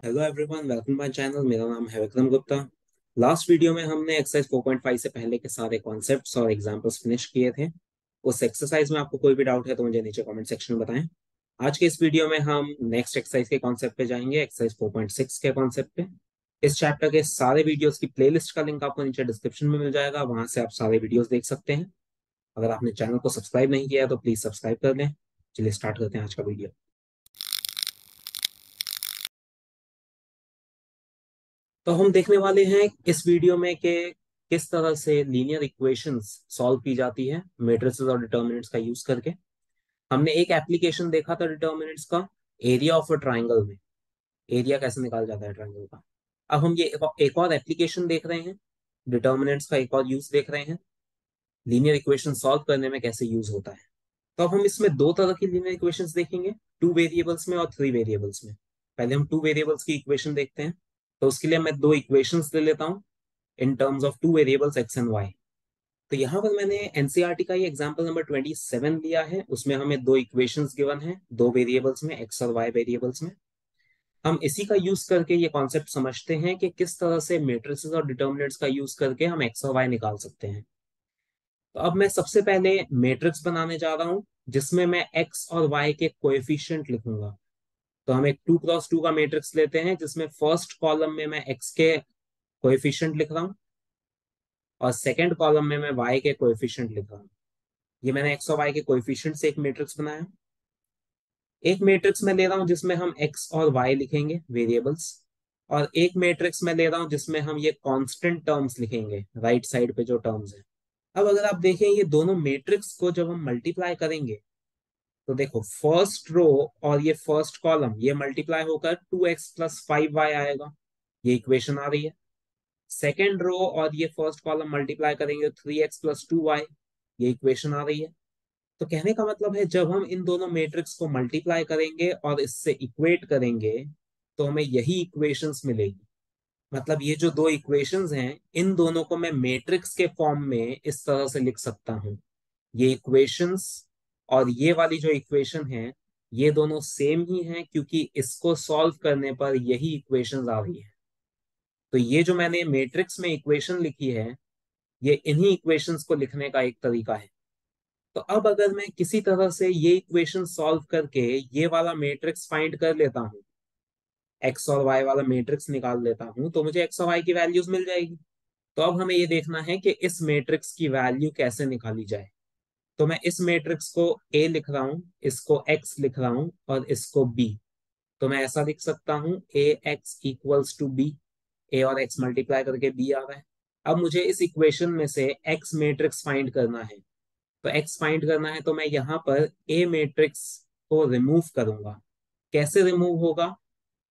Hello everyone, welcome my channel. मेरा नाम है विक्रम गुप्ता। लास्ट वीडियो में हमने एक्सरसाइज 4.5 से पहले के सारे कॉन्सेप्ट्स और एग्जांपल्स फिनिश किए थे। उस एक्सरसाइज में आपको कोई भी डाउट है तो मुझे नीचे कमेंट सेक्शन में बताएं। आज के इस वीडियो में हम नेक्स्ट एक्सरसाइज के कॉन्सेप्ट पे जाएंगे, एक्सरसाइज 4.6 के कॉन्सेप्ट पे। इस चैप्टर के सारे वीडियोस की प्लेलिस्ट का लिंक आपको नीचे डिस्क्रिप्शन में मिल जाएगा, वहां से आप सारे वीडियोस देख सकते हैं। अगर आपने चैनल को सब्सक्राइब नहीं किया है तो प्लीज सब्सक्राइब कर दें। चलिए स्टार्ट करते हैं आज का वीडियो। तो हम देखने वाले हैं इस वीडियो में कि किस तरह से लीनियर इक्वेशंस सॉल्व की जाती है मैट्रिसेस और डिटर्मिनेंट्स का यूज करके। हमने एक एप्लीकेशन देखा था डिटर्मिनेंट्स का, एरिया ऑफ अ ट्राइंगल में। एरिया कैसे निकाला जाता है ट्राइंगल का। अब हम ये एक और एप्लीकेशन देख रहे हैं, डिटर्मिनेंट्स का एक और यूज देख रहे हैं, लीनियर इक्वेशन सॉल्व करने में कैसे यूज होता है। तो अब हम इसमें दो तरह की लीनियर इक्वेशंस देखेंगे, टू वेरिएबल्स में और थ्री वेरिएबल्स में। पहले हम टू वेरिएबल्स की इक्वेशन देखते हैं। तो उसके लिए मैं दो इक्वेशंस ले लेता हूं in terms of two variables X and Y. तो यहाँ पर मैंने एनसीईआरटी का ये एग्जांपल नंबर 27 लिया है, उसमें हमें दो इक्वेशंस गिवन है, दो वेरिएबल्स में, एक्स और वाई वेरिएबल्स में। हम इसी का यूज करके ये कॉन्सेप्ट समझते हैं कि किस तरह से मैट्रिसेस और डिटर्मिनेंट्स का यूज करके हम एक्स और वाई निकाल सकते हैं। तो अब मैं सबसे पहले मैट्रिक्स बनाने जा रहा हूँ जिसमें मैं एक्स और वाई के कोएफिशिएंट लिखूंगा। तो हम एक 2x2 का मैट्रिक्स लेते हैं जिसमें फर्स्ट कॉलम में मैं एक्स के कोएफिशिएंट लिख रहा हूँ और सेकंड कॉलम में मैं y के कोएफिशिएंट लिख रहा हूँ। ये मैंने x और y के कोएफिशिएंट से एक मैट्रिक्स बनाया। एक मैट्रिक्स में ले रहा हूँ जिसमें हम x और y लिखेंगे वेरिएबल्स, और एक मैट्रिक्स में ले रहा हूँ जिसमें हम ये कांस्टेंट टर्म्स लिखेंगे, राइट साइड पे जो टर्म्स हैं। अब अगर आप देखें ये दोनों मैट्रिक्स को जब हम मल्टीप्लाई करेंगे तो देखो फर्स्ट रो और ये फर्स्ट कॉलम ये मल्टीप्लाई होकर 2x + 5y आएगा। ये इक्वेशन आ रही है। सेकेंड रो और ये फर्स्ट कॉलम मल्टीप्लाई करेंगे 3x + 2y, ये इक्वेशन आ रही है। तो कहने का मतलब है जब हम इन दोनों मैट्रिक्स को मल्टीप्लाई करेंगे और इससे इक्वेट करेंगे तो हमें यही इक्वेशंस मिलेगी। मतलब ये जो दो इक्वेशंस हैं इन दोनों को मैं मैट्रिक्स के फॉर्म में इस तरह से लिख सकता हूँ। ये इक्वेशंस और ये वाली जो इक्वेशन है ये दोनों सेम ही हैं क्योंकि इसको सॉल्व करने पर यही इक्वेशंस आ रही है। तो ये जो मैंने मैट्रिक्स में इक्वेशन लिखी है ये इन्हीं इक्वेशंस को लिखने का एक तरीका है। तो अब अगर मैं किसी तरह से ये इक्वेशन सॉल्व करके ये वाला मैट्रिक्स फाइंड कर लेता हूँ, एक्स और वाई वाला मैट्रिक्स निकाल लेता हूँ, तो मुझे एक्स और वाई की वैल्यूज मिल जाएगी। तो अब हमें ये देखना है कि इस मैट्रिक्स की वैल्यू कैसे निकाली जाए। तो मैं इस मैट्रिक्स को ए लिख रहा हूँ, इसको एक्स लिख रहा हूँ और इसको बी। तो मैं ऐसा लिख सकता हूँ ए एक्स इक्वल्स टू बी। ए और एक्स मल्टीप्लाई करके बी आ रहा है। अब मुझे इस इक्वेशन में से एक्स मैट्रिक्स फाइंड करना है। तो एक्स फाइंड करना है तो मैं यहाँ पर ए मैट्रिक्स को रिमूव करूंगा। कैसे रिमूव होगा?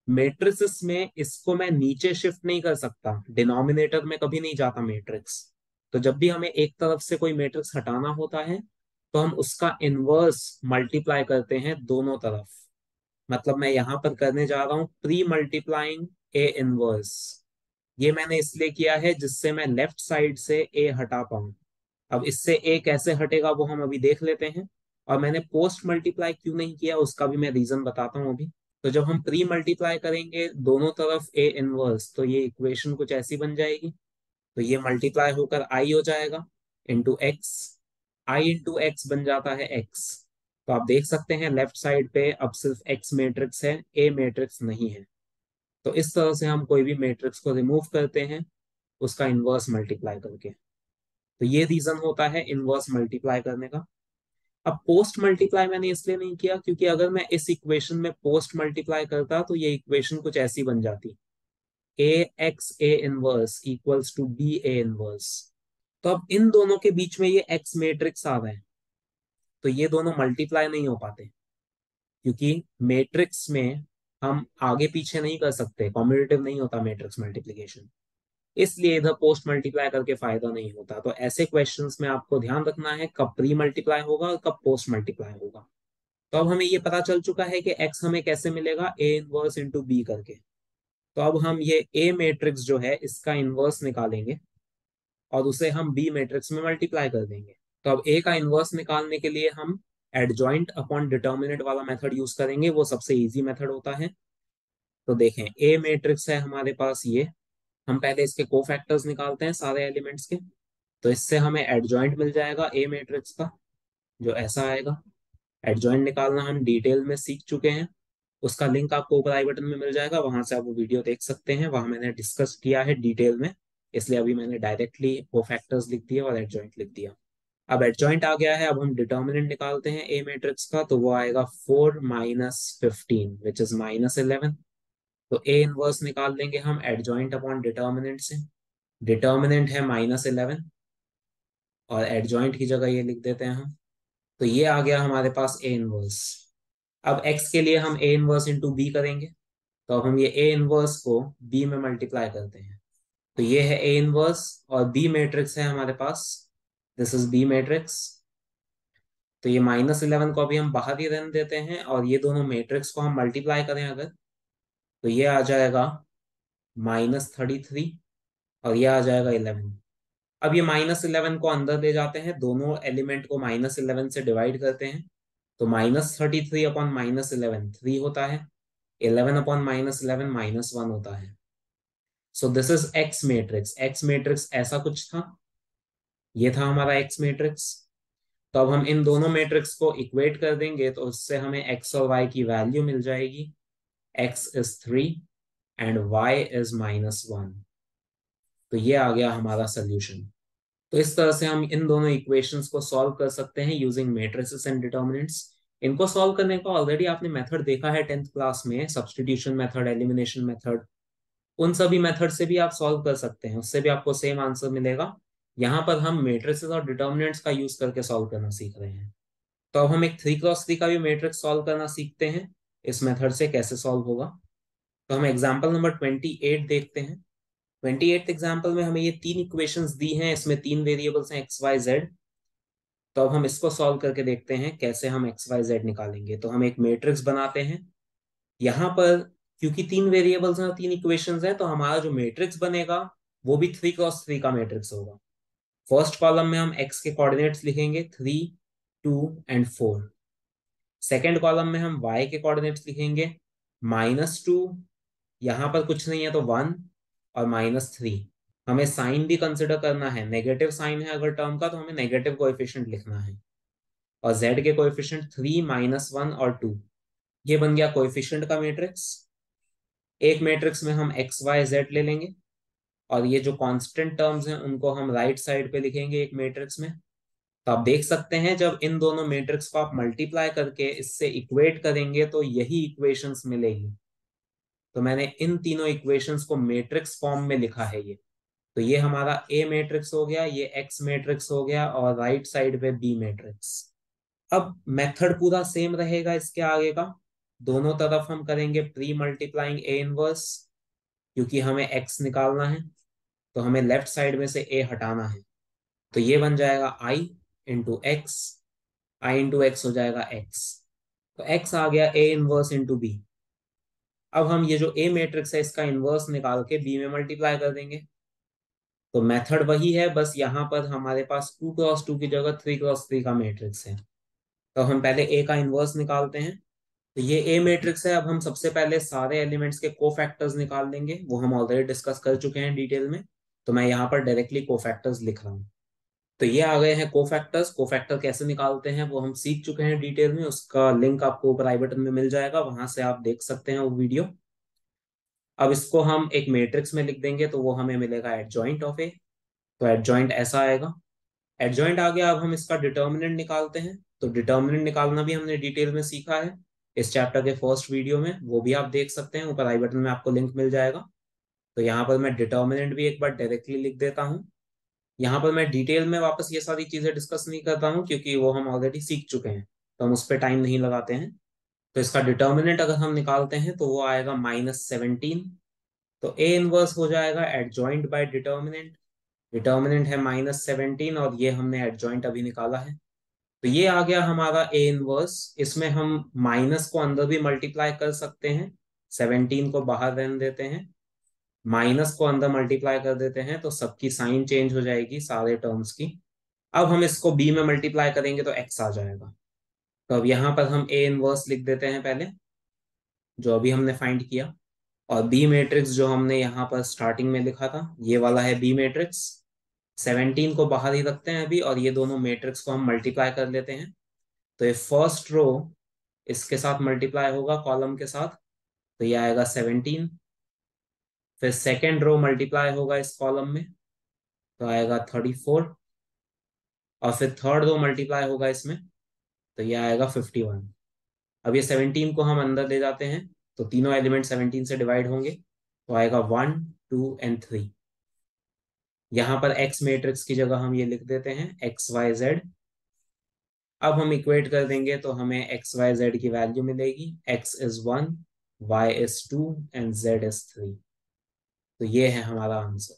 मैट्रिक्स में इसको मैं नीचे शिफ्ट नहीं कर सकता, डिनोमिनेटर में कभी नहीं जाता मैट्रिक्स। तो जब भी हमें एक तरफ से कोई मैट्रिक्स हटाना होता है तो हम उसका इनवर्स मल्टीप्लाई करते हैं दोनों तरफ। मतलब मैं यहाँ पर करने जा रहा हूँ प्री मल्टीप्लाइंग ए इनवर्स। ये मैंने इसलिए किया है जिससे मैं लेफ्ट साइड से ए हटा पाऊं। अब इससे ए कैसे हटेगा वो हम अभी देख लेते हैं। और मैंने पोस्ट मल्टीप्लाई क्यों नहीं किया उसका भी मैं रीजन बताता हूँ अभी। तो जब हम प्री मल्टीप्लाई करेंगे दोनों तरफ ए इनवर्स तो ये इक्वेशन कुछ ऐसी बन जाएगी। तो ये मल्टीप्लाई होकर आई हो जाएगा इंटू एक्स। आई इंटू एक्स बन जाता है एक्स। तो आप देख सकते हैं लेफ्ट साइड पे अब सिर्फ एक्स मैट्रिक्स है, ए मैट्रिक्स नहीं है। तो इस तरह से हम कोई भी मैट्रिक्स को रिमूव करते हैं उसका इनवर्स मल्टीप्लाई करके। तो ये रीजन होता है इनवर्स मल्टीप्लाई करने का। अब पोस्ट मल्टीप्लाई मैंने इसलिए नहीं किया क्योंकि अगर मैं इस इक्वेशन में पोस्ट मल्टीप्लाई करता तो ये इक्वेशन कुछ ऐसी बन जाती, A X A inverse equals to B A inverse. तो अब इन दोनों के बीच में ये एक्स मैट्रिक्स आ रहा है तो ये दोनों मल्टीप्लाई नहीं हो पाते क्योंकि मैट्रिक्स में हम आगे पीछे नहीं कर सकते, कॉम्यूटेटिव नहीं होता मैट्रिक्स मल्टीप्लिकेशन। इसलिए इधर पोस्ट मल्टीप्लाई करके फायदा नहीं होता। तो ऐसे क्वेश्चंस में आपको ध्यान रखना है कब प्री मल्टीप्लाई होगा और कब पोस्ट मल्टीप्लाई होगा। तो अब हमें ये पता चल चुका है कि एक्स हमें कैसे मिलेगा, ए इनवर्स इंटू बी करके। तो अब हम ये ए मैट्रिक्स जो है इसका इनवर्स निकालेंगे और उसे हम बी मैट्रिक्स में मल्टीप्लाई कर देंगे। तो अब ए का इनवर्स निकालने के लिए हम एडजॉइंट अपॉन डिटर्मिनेंट वाला मेथड यूज करेंगे, वो सबसे इजी मेथड होता है। तो देखें ए मैट्रिक्स है हमारे पास ये, हम पहले इसके कोफैक्टर्स निकालते हैं सारे एलिमेंट्स के। तो इससे हमें एडजॉइंट मिल जाएगा ए मैट्रिक्स का, जो ऐसा आएगा। एडजॉइंट निकालना हम डिटेल में सीख चुके हैं, उसका लिंक आपको ऊपर आई बटन में मिल जाएगा, वहां से आप वो वीडियो देख सकते हैं, वहां मैंने डिस्कस किया है डिटेल में। इसलिए अभी मैंने डायरेक्टली कोफैक्टर्स लिख दिया और एडजॉइंट लिख दिया। अब एडजॉइंट आ गया है, अब हम डिटर्मिनेंट निकालते हैं ए मैट्रिक्स का, तो वो आएगा 4 - 15 विच इज -11। तो ए इनवर्स निकाल लेंगे हम एडजॉइंट अपॉन डिटर्मिनेंट से। डिटर्मिनेंट है -11 और एडजॉइंट की जगह ये लिख देते हैं हम। तो ये आ गया हमारे पास ए इनवर्स। अब एक्स के लिए हम ए इनवर्स इंटू बी करेंगे। तो अब हम ये ए इनवर्स को बी में मल्टीप्लाई करते हैं। तो ये है ए इनवर्स और बी मैट्रिक्स है हमारे पास, दिस इज बी मैट्रिक्स। तो ये -11 को अभी हम बाहर ही रहने देते हैं और ये दोनों मैट्रिक्स को हम मल्टीप्लाई करें अगर, तो ये आ जाएगा -33 और ये आ जाएगा 11। अब ये -11 को अंदर ले जाते हैं, दोनों एलिमेंट को -11 से डिवाइड करते हैं। तो -33 अपॉन -11 3 होता है, 11 अपॉन -11 -1 होता है। So this is x matrix. X matrix ऐसा कुछ था, ये था हमारा एक्स मैट्रिक्स। तो अब हम इन दोनों मैट्रिक्स को इक्वेट कर देंगे, तो उससे हमें एक्स और वाई की वैल्यू मिल जाएगी। X is 3 and Y is -1। तो ये आ गया हमारा सोल्यूशन। तो इस तरह से हम इन दोनों इक्वेशंस को सॉल्व कर सकते हैं यूजिंग मैट्रिसेस एंड डिटर्मिनेंट्स। इनको सॉल्व करने का ऑलरेडी आपने मेथड देखा है 10th क्लास में, सब्स्टिट्यूशन मेथड, एलिमिनेशन मेथड। उन सभी मेथड से भी आप सॉल्व कर सकते हैं, उससे भी आपको सेम आंसर मिलेगा। यहाँ पर हम मैट्रिसेस और डिटर्मिनेंट्स का यूज करके सॉल्व करना सीख रहे हैं। तो अब हम एक 3x3 का भी मैट्रिक्स सॉल्व करना सीखते हैं, इस मेथड से कैसे सॉल्व होगा। तो हम एग्जाम्पल नंबर 28 देखते हैं। 28th एग्जाम्पल में हमें ये तीन इक्वेशंस दी हैं, इसमें तीन वेरिएबल्स हैं एक्स वाई जेड। तो अब हम इसको सॉल्व करके देखते हैं कैसे हम एक्स वाई जेड निकालेंगे। तो हम एक मैट्रिक्स बनाते हैं यहाँ पर, क्योंकि तीन वेरिएबल्स हैं और तीन इक्वेशंस हैं, तो हमारा जो मैट्रिक्स बनेगा वो भी 3x3 का मैट्रिक्स होगा। फर्स्ट कॉलम में हम एक्स के कोऑर्डिनेट्स लिखेंगे 3, 2 एंड 4। सेकेंड कॉलम में हम y के कोऑर्डिनेट्स लिखेंगे -2, यहाँ पर कुछ नहीं है तो 1, और -3। हमें साइन भी कंसिडर करना है, नेगेटिव साइन है अगर टर्म का तो हमें नेगेटिव कोएफिशिएंट लिखना है। और z के कोएफिशिएंट 3, -1 और 2। ये बन गया कोएफिशिएंट का मैट्रिक्स। एक मैट्रिक्स में हम एक्स वाई जेड ले लेंगे और ये जो कांस्टेंट टर्म्स हैं उनको हम राइट साइड पे लिखेंगे एक मैट्रिक्स में। तो आप देख सकते हैं जब इन दोनों मैट्रिक्स को आप मल्टीप्लाई करके इससे इक्वेट करेंगे तो यही इक्वेशंस मिलेगी। तो मैंने इन तीनों इक्वेशंस को मैट्रिक्स फॉर्म में लिखा है ये। तो ये हमारा ए मैट्रिक्स हो गया, ये एक्स मैट्रिक्स हो गया और राइट साइड पे बी मैट्रिक्स। अब मेथड पूरा सेम रहेगा इसके आगे का, दोनों तरफ हम करेंगे प्री मल्टीप्लाइंग ए इनवर्स, क्योंकि हमें एक्स निकालना है तो हमें लेफ्ट साइड में से ए हटाना है। तो ये बन जाएगा आई इंटू एक्स, आई इंटू एक्स हो जाएगा एक्स। तो एक्स आ गया ए इनवर्स इंटू बी। अब हम ये जो ए मैट्रिक्स है इसका इनवर्स निकाल के बी में मल्टीप्लाई कर देंगे। तो मेथड वही है, बस यहाँ पर हमारे पास 2x2 की जगह 3x3 का मैट्रिक्स है। तो हम पहले ए का इनवर्स निकालते हैं। तो ये ए मैट्रिक्स है, अब हम सबसे पहले सारे एलिमेंट्स के कोफैक्टर्स निकाल लेंगे, वो हम ऑलरेडी डिस्कस कर चुके हैं डिटेल में। तो मैं यहाँ पर डायरेक्टली कोफैक्टर्स लिख रहा हूँ। तो ये आ गए हैं कोफैक्टर्स। कोफैक्टर कैसे निकालते हैं वो हम सीख चुके हैं डिटेल में, उसका लिंक आपको ऊपर आई बटन में मिल जाएगा, वहां से आप देख सकते हैं वो वीडियो। अब इसको हम एक मैट्रिक्स में लिख देंगे तो वो हमें मिलेगा एडजॉइंट ऑफ ए। तो एडजॉइंट ऐसा आएगा। एडजॉइंट आ गया, अब हम इसका डिटर्मिनेंट निकालते हैं। तो डिटर्मिनेंट निकालना भी हमने डिटेल में सीखा है इस चैप्टर के फर्स्ट वीडियो में, वो भी आप देख सकते हैं, ऊपर आई बटन में आपको लिंक मिल जाएगा। तो यहाँ पर मैं डिटर्मिनेंट भी एक बार डायरेक्टली लिख देता हूँ। यहाँ पर मैं डिटेल में वापस ये सारी चीजें डिस्कस नहीं करता हूँ क्योंकि वो हम ऑलरेडी सीख चुके हैं, तो हम उस पर टाइम नहीं लगाते हैं। तो इसका डिटर्मिनेंट अगर हम निकालते हैं तो वो आएगा -17। तो ए इनवर्स हो जाएगा एडजॉइंट बाय डिटर्मिनेंट। डिटर्मिनेंट है -17 और ये हमने एडजॉइंट अभी निकाला है। तो ये आ गया हमारा ए इनवर्स। इसमें हम माइनस को अंदर भी मल्टीप्लाई कर सकते हैं, 17 को बाहर रहने देते हैं, माइनस को अंदर मल्टीप्लाई कर देते हैं, तो सबकी साइन चेंज हो जाएगी सारे टर्म्स की। अब हम इसको बी में मल्टीप्लाई करेंगे तो एक्स आ जाएगा। तो अब यहाँ पर हम ए इनवर्स लिख देते हैं पहले, जो अभी हमने फाइंड किया। और बी मैट्रिक्स जो हमने यहाँ पर स्टार्टिंग में लिखा था, ये वाला है बी मैट्रिक्स। 17 को बाहर ही रखते हैं अभी, और ये दोनों मैट्रिक्स को हम मल्टीप्लाई कर लेते हैं। तो ये फर्स्ट रो इसके साथ मल्टीप्लाई होगा कॉलम के साथ, तो ये आएगा 17। फिर सेकेंड रो मल्टीप्लाई होगा इस कॉलम में, तो आएगा 34। और फिर थर्ड रो मल्टीप्लाई होगा इसमें, तो ये आएगा 51। अब ये 17 को हम अंदर ले जाते हैं, तो तीनों एलिमेंट 17 से डिवाइड होंगे, तो आएगा 1, 2 एंड 3। यहां पर एक्स मैट्रिक्स की जगह हम ये लिख देते हैं एक्स वाई जेड। अब हम इक्वेट कर देंगे तो हमें एक्स वाई जेड की वैल्यू मिलेगी, X is 1, Y is 2 and Z is 3। तो ये है हमारा आंसर।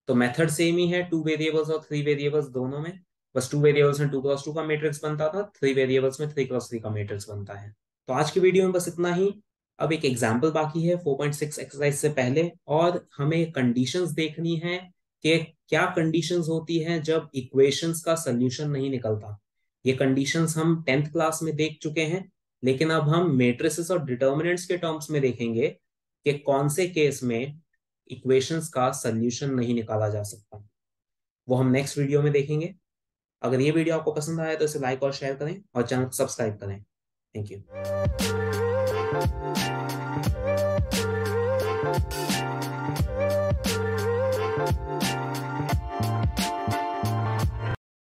तो मेथड सेम ही है, 2 वेरिएबल्स और 3 वेरिएबल्स दोनों में। बस 2 वेरिएबल्स में 2x2 का मैट्रिक्स बनता था, 3 वेरिएबल्स में 3x3 का मैट्रिक्स बनता है। तो आज की वीडियो में बस इतना ही। अब एक एग्जाम्पल बाकी है 4.6 एक्सरसाइज से पहले, और हमें कंडीशंस देखनी है कि क्या कंडीशंस होती हैं जब इक्वेशंस का सोल्यूशन नहीं निकलता। ये कंडीशंस हम 10th क्लास में देख चुके हैं, लेकिन अब हम मेट्रिसेस और डिटर्मिनेंट्स के टर्म्स में देखेंगे कि कौन से केस में इक्वेशंस का सोल्यूशन नहीं निकाला जा सकता। वो हम नेक्स्ट वीडियो में देखेंगे। अगर ये वीडियो आपको पसंद आया तो इसे लाइक और शेयर करें और चैनल को सब्सक्राइब करें। Thank you.